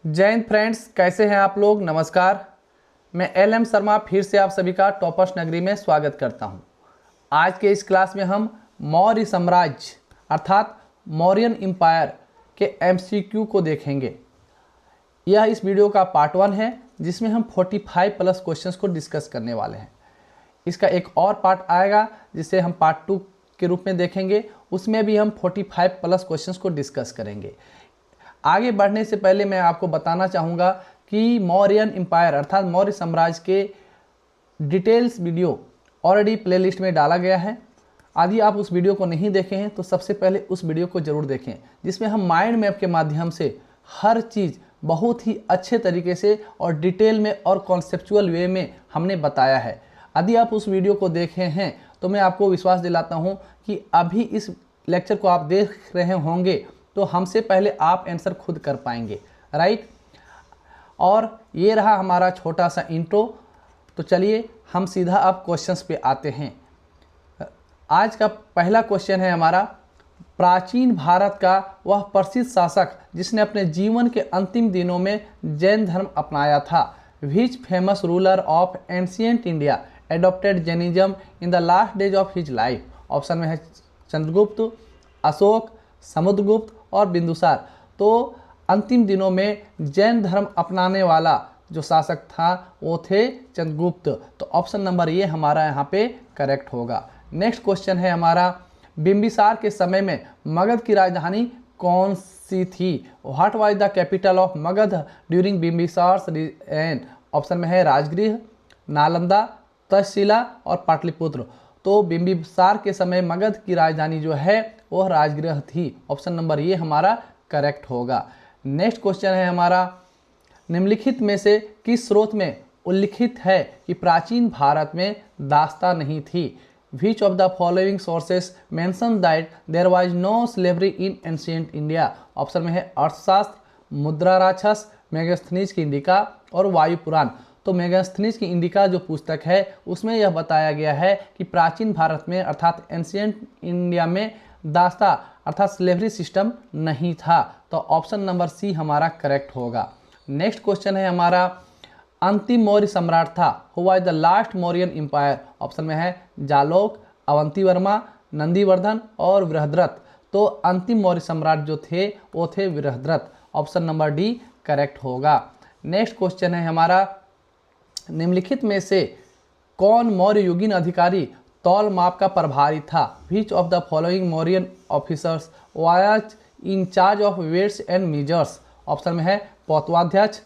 जय हिंद फ्रेंड्स, कैसे हैं आप लोग। नमस्कार। मैं LM शर्मा फिर से आप सभी का टॉपर्स नगरी में स्वागत करता हूं। आज के इस क्लास में हम मौर्य साम्राज्य अर्थात मौर्यन एम्पायर के MCQ को देखेंगे। यह इस वीडियो का पार्ट 1 है जिसमें हम 45 प्लस क्वेश्चंस को डिस्कस करने वाले हैं। इसका एक और पार्ट आएगा जिसे हम पार्ट 2 के रूप में देखेंगे। उसमें भी हम 45 प्लस क्वेश्चंस को डिस्कस करेंगे। आगे बढ़ने से पहले मैं आपको बताना चाहूँगा कि मौर्यन एम्पायर अर्थात मौर्य साम्राज्य के डिटेल्स वीडियो ऑलरेडी प्लेलिस्ट में डाला गया है। यदि आप उस वीडियो को नहीं देखे हैं तो सबसे पहले उस वीडियो को ज़रूर देखें, जिसमें हम माइंड मैप के माध्यम से हर चीज़ बहुत ही अच्छे तरीके से और डिटेल में और कॉन्सेप्चुअल वे में हमने बताया है। यदि आप उस वीडियो को देखे हैं तो मैं आपको विश्वास दिलाता हूँ कि अभी इस लेक्चर को आप देख रहे होंगे तो हमसे पहले आप आंसर खुद कर पाएंगे, राइट। और ये रहा हमारा छोटा सा इंट्रो। तो चलिए हम सीधा अब क्वेश्चंस पे आते हैं। आज का पहला क्वेश्चन है हमारा, प्राचीन भारत का वह प्रसिद्ध शासक जिसने अपने जीवन के अंतिम दिनों में जैन धर्म अपनाया था। Which famous ruler of ancient India adopted Jainism in the last days of his life. Option में है चंद्रगुप्त, अशोक, समुद्रगुप्त और बिंदुसार। तो अंतिम दिनों में जैन धर्म अपनाने वाला जो शासक था वो थे चंद्रगुप्त। तो ऑप्शन नंबर ये हमारा यहाँ पे करेक्ट होगा। नेक्स्ट क्वेश्चन है हमारा, बिंबिसार के समय में मगध की राजधानी कौन सी थी। What was the capital of Magadh during Bimbisara's reign. Option में है राजगृह, नालंदा, तक्षशिला और पाटलिपुत्र। तो बिंबिसार के समय मगध की राजधानी जो है वह राजगृह थी। ऑप्शन नंबर ये हमारा करेक्ट होगा। नेक्स्ट क्वेश्चन है हमारा, निम्नलिखित में से किस स्रोत में उल्लिखित है कि प्राचीन भारत में दास्ता नहीं थी। Which of the following sources mention that there was no slavery in ancient India. Option में है अर्थशास्त्र, मुद्रा राक्षस, मेगास्थनीज की इंडिका और वायु पुराण। तो मेगास्थनीज की इंडिका जो पुस्तक है उसमें यह बताया गया है कि प्राचीन भारत में अर्थात एंशिएंट इंडिया में दास्ता अर्थात स्लेवरी सिस्टम नहीं था। तो ऑप्शन नंबर सी हमारा करेक्ट होगा। नेक्स्ट क्वेश्चन है हमारा, अंतिम मौर्य सम्राट था who was the last Mauryan empire. Option में है जालोक, अवंतीवर्मा, नंदीवर्धन और बृहद्रथ। तो अंतिम मौर्य सम्राट जो थे वो थे Brihadratha. Option number D correct होगा। नेक्स्ट क्वेश्चन है हमारा, निम्नलिखित में से कौन मौर्य युगीन अधिकारी तौल माप का प्रभारी था। Which of the following Mauryan officers was in charge of weights and measures. Option में है पौतवाध्यक्ष,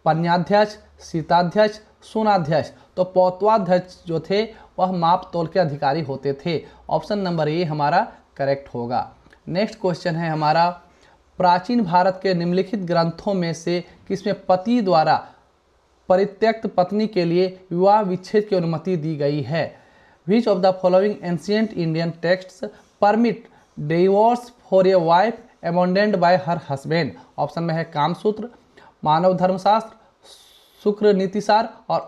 पन्याध्यक्ष, शीताध्यक्ष, सुनाध्यक्ष। तो पौतवाध्यक्ष जो थे वह माप तौल के अधिकारी होते थे। ऑप्शन नंबर ए हमारा करेक्ट होगा। नेक्स्ट क्वेश्चन है हमारा, प्राचीन भारत के निम्नलिखित ग्रंथों में से किसमें पति द्वारा परित्यक्त पत्नी के लिए विवाह विच्छेद की अनुमति दी गई है। विच of the following ancient Indian texts permit divorce for a wife abandoned bye her husband. Option में है कामसूत्र, मानव धर्मशास्त्र, शुक्र नीतिसार और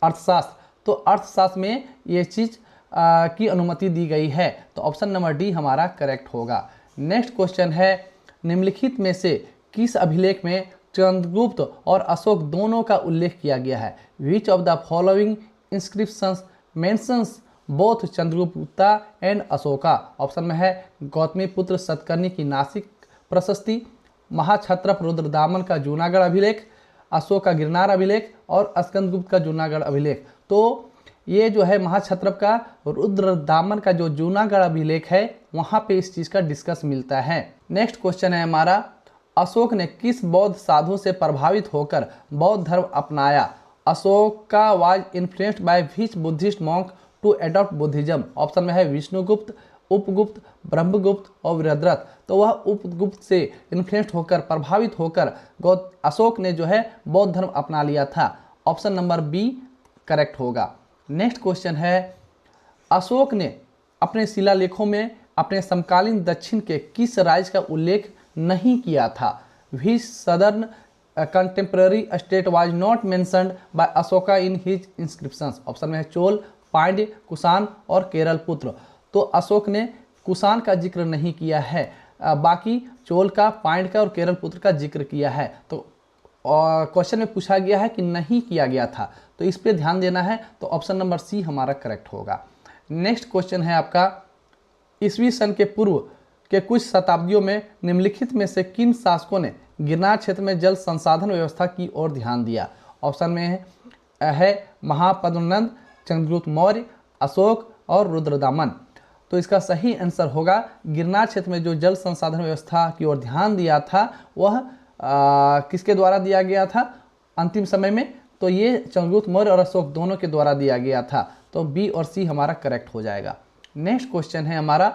अर्थशास्त्र। तो अर्थशास्त्र में ये चीज़ की अनुमति दी गई है। तो ऑप्शन नंबर डी हमारा करेक्ट होगा। नेक्स्ट क्वेश्चन है, निम्नलिखित में से किस अभिलेख में चंद्रगुप्त और अशोक दोनों का उल्लेख किया गया है। विच of the following inscriptions mentions both Chandragupta and Ashoka. Option में है गौतमी पुत्र सतकर्णी की नासिक प्रशस्ति, महाक्षत्रप रुद्रदामन का जूनागढ़ अभिलेख, अशोक का गिरनार अभिलेख और स्कंदगुप्त का जूनागढ़ अभिलेख। तो ये जो है महाक्षत्रप का रुद्रदामन का जो जूनागढ़ अभिलेख है वहाँ पे इस चीज़ का डिस्कस मिलता है। नेक्स्ट क्वेश्चन है हमारा, अशोक ने किस बौद्ध साधु से प्रभावित होकर बौद्ध धर्म अपनाया। Ashoka was influenced by which Buddhist monk to adopt Buddhism. Option में है विष्णुगुप्त, उपगुप्त, ब्रह्मगुप्त और बृहद्रथ। तो वह उपगुप्त से इन्फ्लुएंस्ड होकर प्रभावित होकर अशोक ने जो है बौद्ध धर्म अपना लिया था। ऑप्शन नंबर बी करेक्ट होगा। नेक्स्ट क्वेश्चन है, अशोक ने अपने शिलालेखों में अपने समकालीन दक्षिण के किस राज्य का उल्लेख नहीं किया था। Which southern contemporary state was not mentioned by Ashoka in his inscriptions. Option में है चोल, पांड्य, कुषाण और केरल पुत्र। तो अशोक ने कुषाण का जिक्र नहीं किया है, बाकी चोल का, पांड्य का और केरल पुत्र का जिक्र किया है। तो क्वेश्चन में पूछा गया है कि नहीं किया गया था, तो इस पे ध्यान देना है। तो ऑप्शन नंबर सी हमारा करेक्ट होगा। नेक्स्ट क्वेश्चन है आपका, ईसवी सन के पूर्व के कुछ शताब्दियों में निम्नलिखित में से किन शासकों ने गिरनार क्षेत्र में जल संसाधन व्यवस्था की ओर ध्यान दिया? ऑप्शन में है महापद्मनंद, चंद्रगुप्त मौर्य, अशोक और रुद्रदामन। तो इसका सही आंसर होगा, गिरनार क्षेत्र में जो जल संसाधन व्यवस्था की ओर ध्यान दिया था वह किसके द्वारा दिया गया था अंतिम समय में? तो ये चंद्रगुप्त मौर्य और अशोक दोनों के द्वारा दिया गया था। तो बी और सी हमारा करेक्ट हो जाएगा। नेक्स्ट क्वेश्चन है हमारा,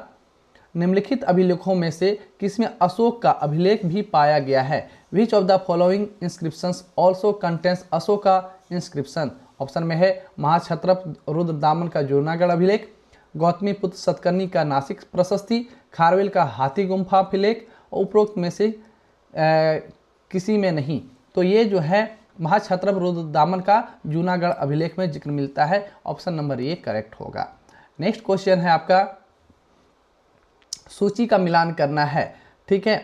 निम्नलिखित अभिलेखों में से किसमें अशोक का अभिलेख भी पाया गया है? विच of the following inscriptions also contains Ashoka inscription? Option में है महाक्षत्रप रुद्रदामन का जूनागढ़ अभिलेख, गौतमी पुत्र सतकर्णी का नासिक प्रशस्ति, खारवेल का हाथी गुम्फा अभिलेख, उपरोक्त में से किसी में नहीं। तो ये जो है महाक्षत्रप रुद्रदामन का जूनागढ़ अभिलेख में जिक्र मिलता है। ऑप्शन नंबर ए करेक्ट होगा। नेक्स्ट क्वेश्चन है आपका, सूची का मिलान करना है, ठीक है।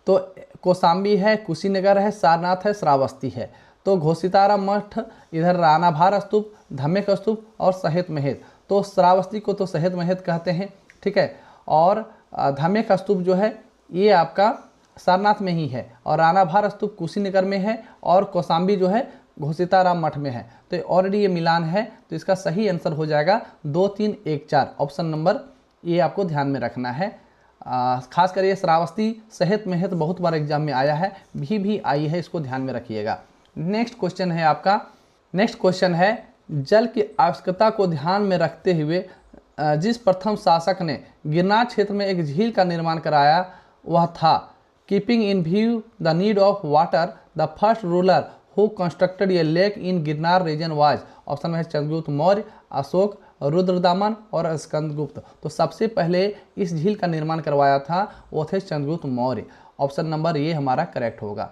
तो कौशाम्बी है, कुशीनगर है, सारनाथ है, श्रावस्ती है। तो घोषितारा मठ, इधर रानाभार स्तूप, धम्मेक स्तूप और सहेत महेत। तो श्रावस्ती को तो सहेत महेत कहते हैं, ठीक है। और धम्मेक स्तूप जो है ये आपका सारनाथ में ही है, और रानाभार स्तूप कुशीनगर में है, और कौशाम्बी जो है घोषिताराम मठ में है। तो ऑलरेडी ये मिलान है, तो इसका सही आंसर हो जाएगा 2, 3, 1, 4। ऑप्शन नंबर ये आपको ध्यान में रखना है। खास कर ये श्रावस्ती सहेत महेत बहुत बार एग्जाम में आया है, भी आई है, इसको ध्यान में रखिएगा। नेक्स्ट क्वेश्चन है आपका, नेक्स्ट क्वेश्चन है, जल की आवश्यकता को ध्यान में रखते हुए जिस प्रथम शासक ने गिरनार क्षेत्र में एक झील का निर्माण कराया वह था? Keeping in view the need of water, the first ruler who constructed a lake in Girnar region was? Option में है चंद्रगुप्त मौर्य, अशोक, रुद्रदामन और स्कंदगुप्त। तो सबसे पहले इस झील का निर्माण करवाया था वो थे चंद्रगुप्त मौर्य। ऑप्शन नंबर ये हमारा करेक्ट होगा।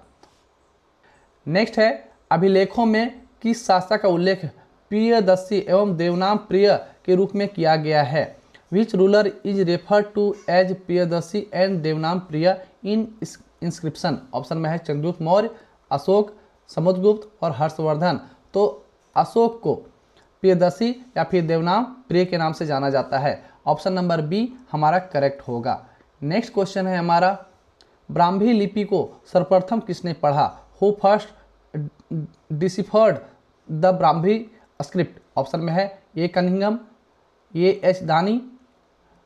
नेक्स्ट है, अभिलेखों में किस शासक का उल्लेख प्रियदर्शी एवं देवनाम प्रिय के रूप में किया गया है? Which ruler is referred to as Priyadarshi and Devanam Priya in inscription? Option में है चंद्रगुप्त मौर्य, अशोक, समुद्रगुप्त और हर्षवर्धन। तो अशोक को प्रियदर्शी या फिर देवनाम प्रिय के नाम से जाना जाता है। ऑप्शन नंबर बी हमारा करेक्ट होगा। नेक्स्ट क्वेश्चन है हमारा, ब्राह्मी लिपि को सर्वप्रथम किसने पढ़ा? Who first deciphered the Brahmi script? Option में है ए कनिंघम, ए एच दानी,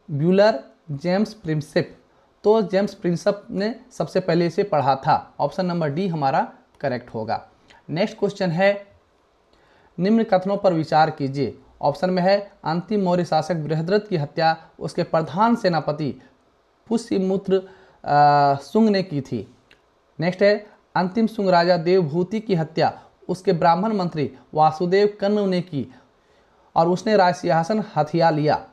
ब्यूलर, जेम्स प्रिंसेप। तो जेम्स प्रिंसेप ने सबसे पहले इसे पढ़ा था। ऑप्शन नंबर डी हमारा करेक्ट होगा। नेक्स्ट क्वेश्चन है, निम्न कथनों पर विचार कीजिए। ऑप्शन में है अंतिम मौर्य शासक बृहद्रथ की हत्या उसके प्रधान सेनापति पुष्यमित्र शुंग ने की थी। नेक्स्ट है, अंतिम शुंग राजा देवभूति की हत्या उसके ब्राह्मण मंत्री वासुदेव कर्ण ने की और उसने राज सिंहासन हथिया लिया।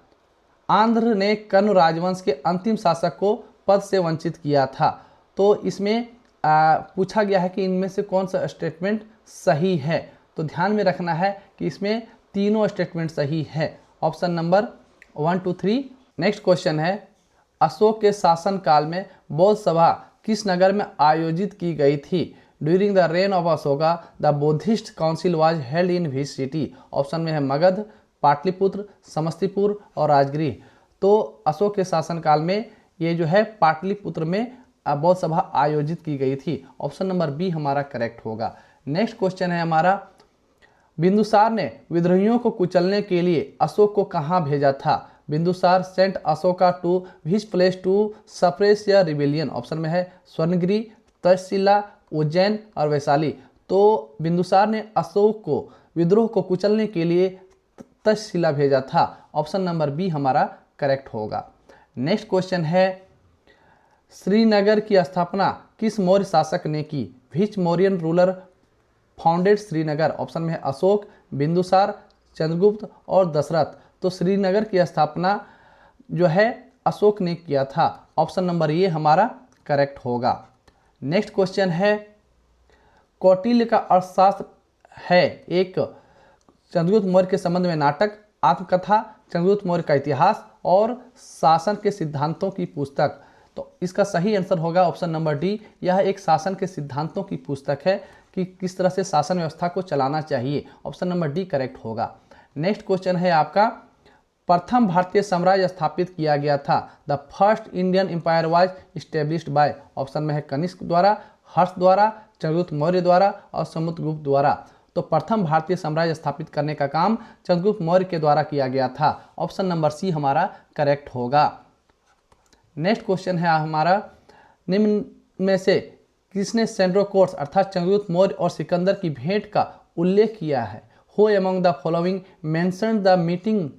आंध्र ने कर्ण राजवंश के अंतिम शासक को पद से वंचित किया था। तो इसमें पूछा गया है कि इनमें से कौन सा स्टेटमेंट सही है। तो ध्यान में रखना है कि इसमें तीनों स्टेटमेंट सही है। Option number 1, 2, 3। नेक्स्ट क्वेश्चन है, अशोक के शासनकाल में बौद्ध सभा किस नगर में आयोजित की गई थी? During the rain of Ashoka the Buddhist council was held in which city? Option में है मगध, पाटलिपुत्र, समस्तीपुर और राजगृह। तो अशोक के शासनकाल में ये जो है पाटलिपुत्र में बौद्ध सभा आयोजित की गई थी। ऑप्शन नंबर बी हमारा करेक्ट होगा। नेक्स्ट क्वेश्चन है हमारा, बिंदुसार ने विद्रोहियों को कुचलने के लिए अशोक को कहाँ भेजा था? Bindusara sent Ashoka to which place to suppress या रिबेलियन? ऑप्शन में है स्वर्णगिरी, तक्षशिला, उज्जैन और वैशाली। तो बिंदुसार ने अशोक को विद्रोह को कुचलने के लिए तक्षशिला भेजा था। ऑप्शन नंबर बी हमारा करेक्ट होगा। नेक्स्ट क्वेश्चन है, श्रीनगर की स्थापना किस मौर्य शासक ने की? Which Mauryan ruler founded Srinagar? Option में है अशोक, बिंदुसार, चंद्रगुप्त और दशरथ। तो श्रीनगर की स्थापना जो है अशोक ने किया था। ऑप्शन नंबर ये हमारा करेक्ट होगा। नेक्स्ट क्वेश्चन है, कौटिल्य का अर्थशास्त्र है एक चंद्रगुप्त मौर्य के संबंध में नाटक, आत्मकथा, चंद्रगुप्त मौर्य का इतिहास और शासन के सिद्धांतों की पुस्तक। तो इसका सही आंसर होगा ऑप्शन नंबर डी, यह एक शासन के सिद्धांतों की पुस्तक है कि किस तरह से शासन व्यवस्था को चलाना चाहिए। ऑप्शन नंबर डी करेक्ट होगा। नेक्स्ट क्वेश्चन है आपका, प्रथम भारतीय साम्राज्य स्थापित किया गया था। The first Indian empire was established by. Option में है कनिष्क द्वारा, हर्ष द्वारा, चंद्रगुप्त मौर्य द्वारा और समुद्रगुप्त द्वारा। तो प्रथम भारतीय साम्राज्य स्थापित करने का काम चंद्रगुप्त मौर्य के द्वारा किया गया था। ऑप्शन नंबर सी हमारा करेक्ट होगा। नेक्स्ट क्वेश्चन है हमारा, निम्न में से किसने सेंड्रोकोर्स अर्थात चंद्रगुप्त मौर्य और सिकंदर की भेंट का उल्लेख किया है। Who among the following mentioned the meeting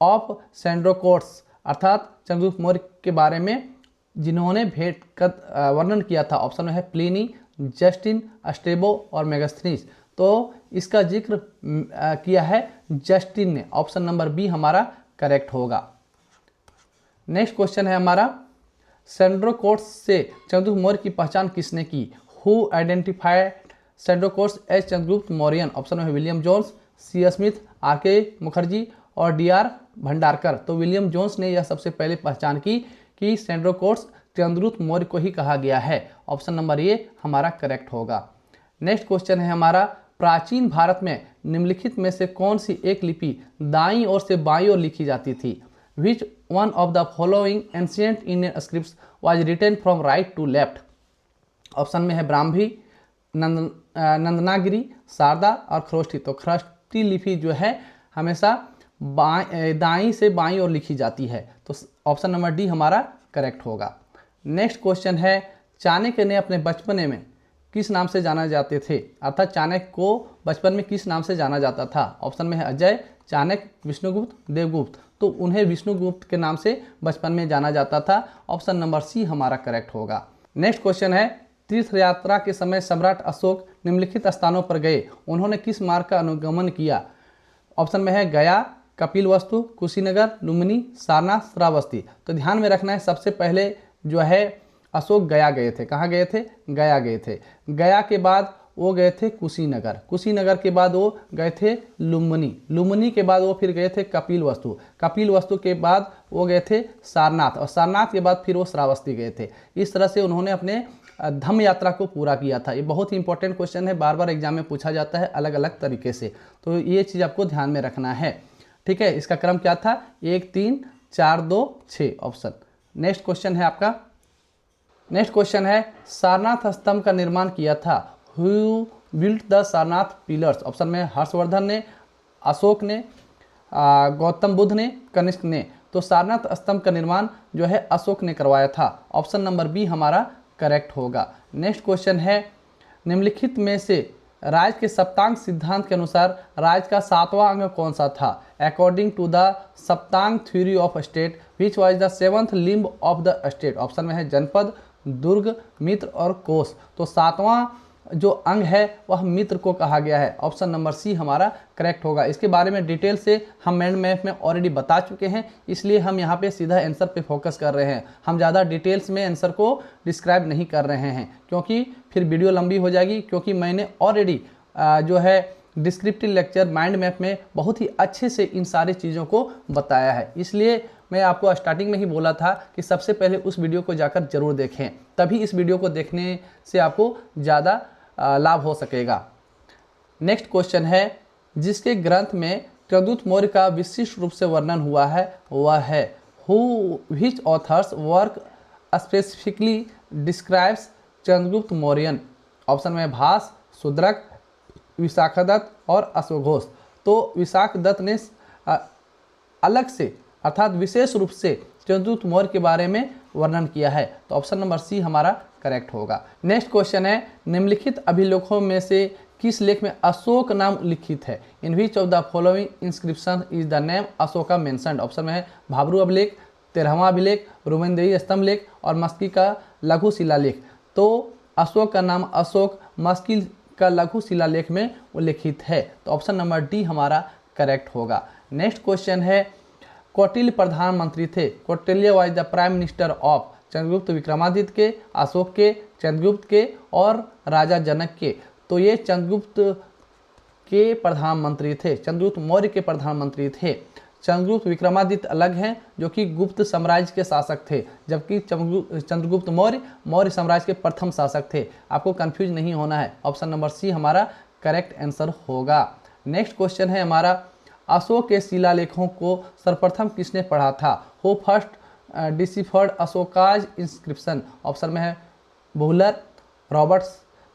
of Sandrocottus अर्थात चंद्रगुप्त मौर्य के बारे में जिन्होंने भेंट का वर्णन किया था। ऑप्शन में है प्लिनी, जस्टिन, स्ट्रेबो और मेगास्थनीज। तो इसका जिक्र किया है जस्टिन ने। ऑप्शन नंबर बी हमारा करेक्ट होगा। नेक्स्ट क्वेश्चन है हमारा, सेंड्रोकोर्स से चंद्रगुप्त मौर्य की पहचान किसने की। Who identified Sandrocottus as Chandragupta Mauryan. Option में है William Jones, C Smith, R K Mukherjee और डी आर भंडारकर। तो विलियम जोन्स ने यह सबसे पहले पहचान की कि सेंड्रोकोर्स चंद्रगुप्त मौर्य को ही कहा गया है। ऑप्शन नंबर ए हमारा करेक्ट होगा। नेक्स्ट क्वेश्चन है हमारा, प्राचीन भारत में निम्नलिखित में से कौन सी एक लिपि दाईं ओर से बाईं ओर लिखी जाती थी। Which one of the following ancient Indian scripts was written from right to left? Option में है ब्राह्मी, नंदनागिरी, शारदा और खरोष्ठी। तो खरोष्ठी लिपि जो है हमेशा दाईं से बाईं ओर लिखी जाती है। तो ऑप्शन नंबर डी हमारा करेक्ट होगा। नेक्स्ट क्वेश्चन है, चाणक्य ने अपने बचपने में किस नाम से जाना जाते थे अर्थात चाणक्य को बचपन में किस नाम से जाना जाता था। ऑप्शन में है अजय, चाणक्य, विष्णुगुप्त, देवगुप्त। तो उन्हें विष्णुगुप्त के नाम से बचपन में जाना जाता था। ऑप्शन नंबर सी हमारा करेक्ट होगा। नेक्स्ट क्वेश्चन है, तीर्थ यात्रा के समय सम्राट अशोक निम्नलिखित स्थानों पर गए, उन्होंने किस मार्ग का अनुगमन किया। ऑप्शन में है गया, कपिलवस्तु, कुशीनगर, लुम्बिनी, सारनाथ, श्रावस्ती। तो ध्यान में रखना है, सबसे पहले जो है अशोक गया गए थे। कहाँ गए थे? गया गए थे। गया के बाद वो गए थे कुशीनगर, कुशीनगर के बाद वो गए थे लुम्बिनी, लुम्बिनी के बाद वो फिर गए थे कपिलवस्तु, कपिलवस्तु के बाद वो गए थे सारनाथ और सारनाथ के बाद फिर वो श्रावस्ती गए थे। इस तरह से उन्होंने अपने धम्म यात्रा को पूरा किया था। ये बहुत ही इंपॉर्टेंट क्वेश्चन है, बार बार एग्जाम में पूछा जाता है अलग अलग तरीके से, तो ये चीज़ आपको ध्यान में रखना है। ठीक है, इसका क्रम क्या था? 1 3 4 2 6 ऑप्शन। नेक्स्ट क्वेश्चन है आपका, नेक्स्ट क्वेश्चन है, सारनाथ स्तंभ का निर्माण किया था। Who built the Sarnath pillars. Option में हर्षवर्धन ने, अशोक ने, गौतम बुद्ध ने, कनिष्क ने। तो सारनाथ स्तंभ का निर्माण जो है अशोक ने करवाया था। ऑप्शन नंबर बी हमारा करेक्ट होगा। नेक्स्ट क्वेश्चन है, निम्नलिखित में से राज के सप्तांग सिद्धांत के अनुसार राज का 7वां अंग कौन सा था। According to the saptang theory of state which was the 7th limb of the state. Option में है जनपद, दुर्ग, मित्र और कोष। तो 7वां जो अंग है वह मित्र को कहा गया है। ऑप्शन नंबर सी हमारा करेक्ट होगा। इसके बारे में डिटेल से हम माइंड मैप में ऑलरेडी बता चुके हैं, इसलिए हम यहाँ पे सीधा आंसर पे फोकस कर रहे हैं। हम ज़्यादा डिटेल्स में आंसर को डिस्क्राइब नहीं कर रहे हैं क्योंकि फिर वीडियो लंबी हो जाएगी, क्योंकि मैंने ऑलरेडी जो है डिस्क्रिप्टिव लेक्चर माइंड मैप में बहुत ही अच्छे से इन सारी चीज़ों को बताया है। इसलिए मैं आपको स्टार्टिंग में ही बोला था कि सबसे पहले उस वीडियो को जाकर जरूर देखें, तभी इस वीडियो को देखने से आपको ज़्यादा लाभ हो सकेगा। नेक्स्ट क्वेश्चन है, जिसके ग्रंथ में चंद्रगुप्त मौर्य का विशिष्ट रूप से वर्णन हुआ है वह है who which authors work specifically describes Chandragupta Mauryan. Option में भास, शूद्रक, विशाखदत्त और अश्वघोष। तो विशाखदत्त ने अलग से अर्थात विशेष रूप से चंद्रगुप्त मौर्य के बारे में वर्णन किया है। तो ऑप्शन नंबर सी हमारा करेक्ट होगा। नेक्स्ट क्वेश्चन है, निम्नलिखित अभिलेखों में से किस लेख में अशोक नाम लिखित है। In which of the following inscription is the name Ashoka mentioned. Option में है भाबरू अभिलेख, 13वां अभिलेख, रोमनदेही स्तंभ लेख और मस्की का लघु शिलालेख। तो अशोक का नाम अशोक मस्की का लघु शिलालेख में उल्लिखित है। तो ऑप्शन नंबर डी हमारा करेक्ट होगा। नेक्स्ट क्वेश्चन है, कौटिल्य प्रधानमंत्री थे। Kautilya was the prime minister of. Chandragupta Vikramaditya के, अशोक के, चंद्रगुप्त के और राजा जनक के। तो ये चंद्रगुप्त के प्रधानमंत्री थे, चंद्रगुप्त मौर्य के प्रधानमंत्री थे। चंद्रगुप्त विक्रमादित्य अलग हैं जो कि गुप्त साम्राज्य के शासक थे, जबकि चंद्रगुप्त मौर्य मौर्य साम्राज्य के प्रथम शासक थे। आपको कंफ्यूज नहीं होना है, ऑप्शन नंबर सी हमारा करेक्ट आंसर होगा। नेक्स्ट क्वेश्चन है हमारा, अशोक के शिलालेखों को सर्वप्रथम किसने पढ़ा था? Who first deciphered Ashoka's inscription? Option में है Buhler, Roberts,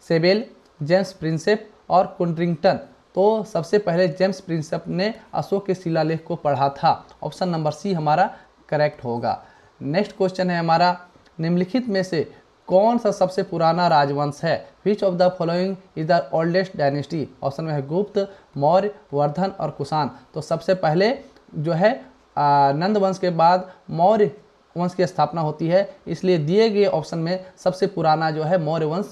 Sewell, James Prinsep और कुंड्रिंगटन। तो सबसे पहले जेम्स प्रिंसेप ने अशोक के शिलालेख को पढ़ा था, ऑप्शन नंबर सी हमारा करेक्ट होगा। नेक्स्ट क्वेश्चन है हमारा, निम्नलिखित में से कौन सा सबसे पुराना राजवंश है? विच of the following is the oldest dynasty? Option में है गुप्त, मौर्य, वर्धन और कुषाण। तो सबसे पहले जो है नंद वंश के बाद मौर्य वंश की स्थापना होती है, इसलिए दिए गए ऑप्शन में सबसे पुराना जो है मौर्य वंश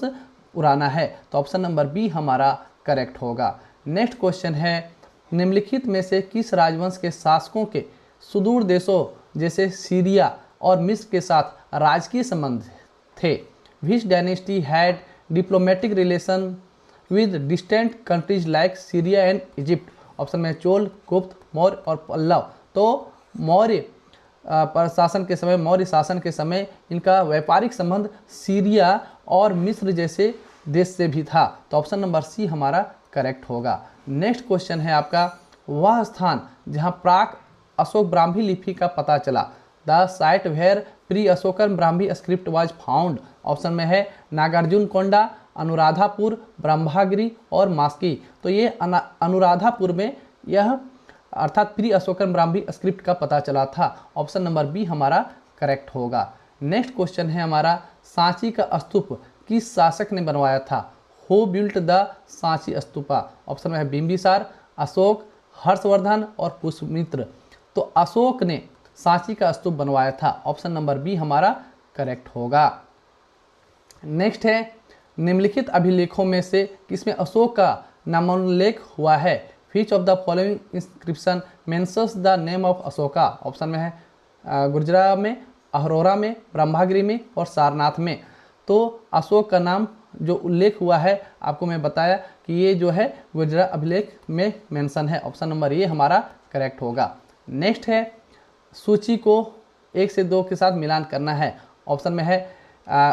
पुराना है, तो ऑप्शन नंबर बी हमारा करेक्ट होगा। नेक्स्ट क्वेश्चन है, निम्नलिखित में से किस राजवंश के शासकों के सुदूर देशों जैसे सीरिया और मिस्र के साथ राजकीय संबंध थे? विच dynasty had diplomatic relation with distant countries like Syria and Egypt? Option में चोल, गुप्त, मौर्य और पल्लव। तो मौर्य शासन के समय इनका व्यापारिक संबंध सीरिया और मिस्र जैसे देश से भी था, तो ऑप्शन नंबर सी हमारा करेक्ट होगा। नेक्स्ट क्वेश्चन है आपका, वह स्थान जहां प्राक अशोक ब्राह्मी लिपि का पता चला? The site where pre Ashokan Brahmi script was found? Option में है नागार्जुन कोंडा, अनुराधापुर, ब्रह्मागिरी और मास्की। तो ये अनुराधापुर में यह अर्थात प्री अशोकन ब्राह्मी स्क्रिप्ट का पता चला था, ऑप्शन नंबर बी हमारा करेक्ट होगा। नेक्स्ट क्वेश्चन है हमारा, सांची का स्तूप किस शासक ने बनवाया था? Who built the Sanchi stupa? Option में है बिंबिसार, अशोक, हर्षवर्धन और पुष्यमित्र। तो अशोक ने सांची का स्तूप बनवाया था, ऑप्शन नंबर बी हमारा करेक्ट होगा। नेक्स्ट है, निम्नलिखित अभिलेखों में से किसमें अशोक का नामोल्लेख हुआ है? विच of the following inscription mentions the name of Ashoka? Option में है गुर्जरा में, अहरोरा में, ब्रह्मागिरी में और सारनाथ में। तो अशोक का नाम जो उल्लेख हुआ है आपको मैं बताया कि ये जो है गुर्जरा अभिलेख में मेंशन है, ऑप्शन नंबर ये हमारा करेक्ट होगा। नेक्स्ट है, सूची को 1 से 2 के साथ मिलान करना है। ऑप्शन में है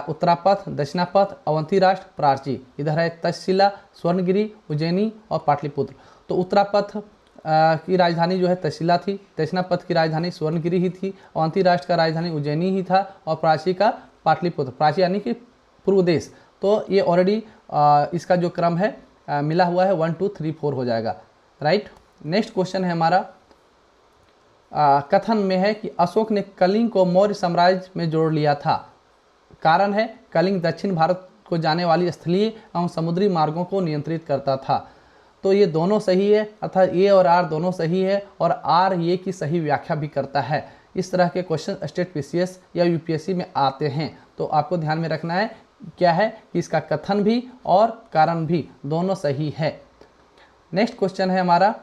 उत्तरापथ, दक्षिणापथ, अवंती राष्ट्र, प्राची। इधर है तक्षशिला, स्वर्णगिरी, उज्जैनी और पाटलिपुत्र। तो उत्तरापथ की राजधानी जो है तक्षशिला थी, दक्षिणापथ की राजधानी स्वर्णगिरी ही थी, अवंती राष्ट्र का राजधानी उज्जैनी ही था और प्राची का पाटलिपुत्र, प्राची यानी कि पूर्व देश। तो ये ऑलरेडी इसका जो क्रम है मिला हुआ है, 1 2 3 4 हो जाएगा, राइट। नेक्स्ट क्वेश्चन है हमारा, कथन में है कि अशोक ने कलिंग को मौर्य साम्राज्य में जोड़ लिया था। कारण है कलिंग दक्षिण भारत को जाने वाली स्थलीय एवं समुद्री मार्गों को नियंत्रित करता था। तो ये दोनों सही है, अर्थात ए और आर दोनों सही है और आर ये की सही व्याख्या भी करता है। इस तरह के क्वेश्चन स्टेट पीसीएस या यूपीएससी में आते हैं, तो आपको ध्यान में रखना है क्या है कि इसका कथन भी और कारण भी दोनों सही है। नेक्स्ट क्वेश्चन है हमारा,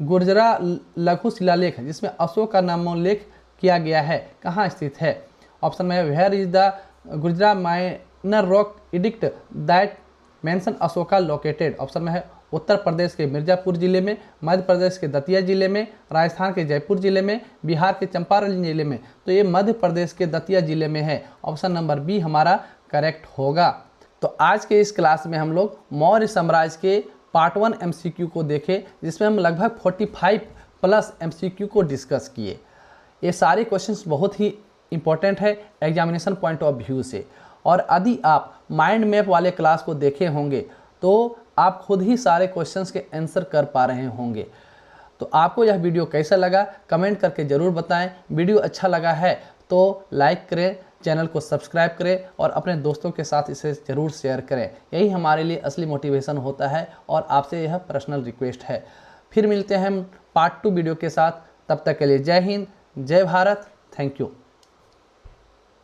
गुर्जरा लघु शिलालेख जिसमें अशोक का नामोल्लेख किया गया है कहाँ स्थित है? ऑप्शन में है where is the Gujarra minor rock edict that mention Ashoka located? Option में है उत्तर प्रदेश के मिर्जापुर जिले में, मध्य प्रदेश के दतिया जिले में, राजस्थान के जयपुर जिले में, बिहार के चंपारण जिले में। तो ये मध्य प्रदेश के दतिया जिले में है, ऑप्शन नंबर बी हमारा करेक्ट होगा। तो आज के इस क्लास में हम लोग मौर्य साम्राज्य के पार्ट 1 एमसीक्यू को देखे, जिसमें हम लगभग 45 प्लस एमसीक्यू को डिस्कस किए। ये सारे क्वेश्चंस बहुत ही इंपॉर्टेंट है एग्जामिनेशन पॉइंट ऑफ व्यू से, और यदि आप माइंड मैप वाले क्लास को देखे होंगे तो आप खुद ही सारे क्वेश्चंस के आंसर कर पा रहे होंगे। तो आपको यह वीडियो कैसा लगा कमेंट करके ज़रूर बताएं। वीडियो अच्छा लगा है तो लाइक करें, चैनल को सब्सक्राइब करें और अपने दोस्तों के साथ इसे ज़रूर शेयर करें। यही हमारे लिए असली मोटिवेशन होता है और आपसे यह पर्सनल रिक्वेस्ट है। फिर मिलते हैं हम पार्ट 2 वीडियो के साथ, तब तक के लिए जय हिंद, जय भारत, थैंक यू।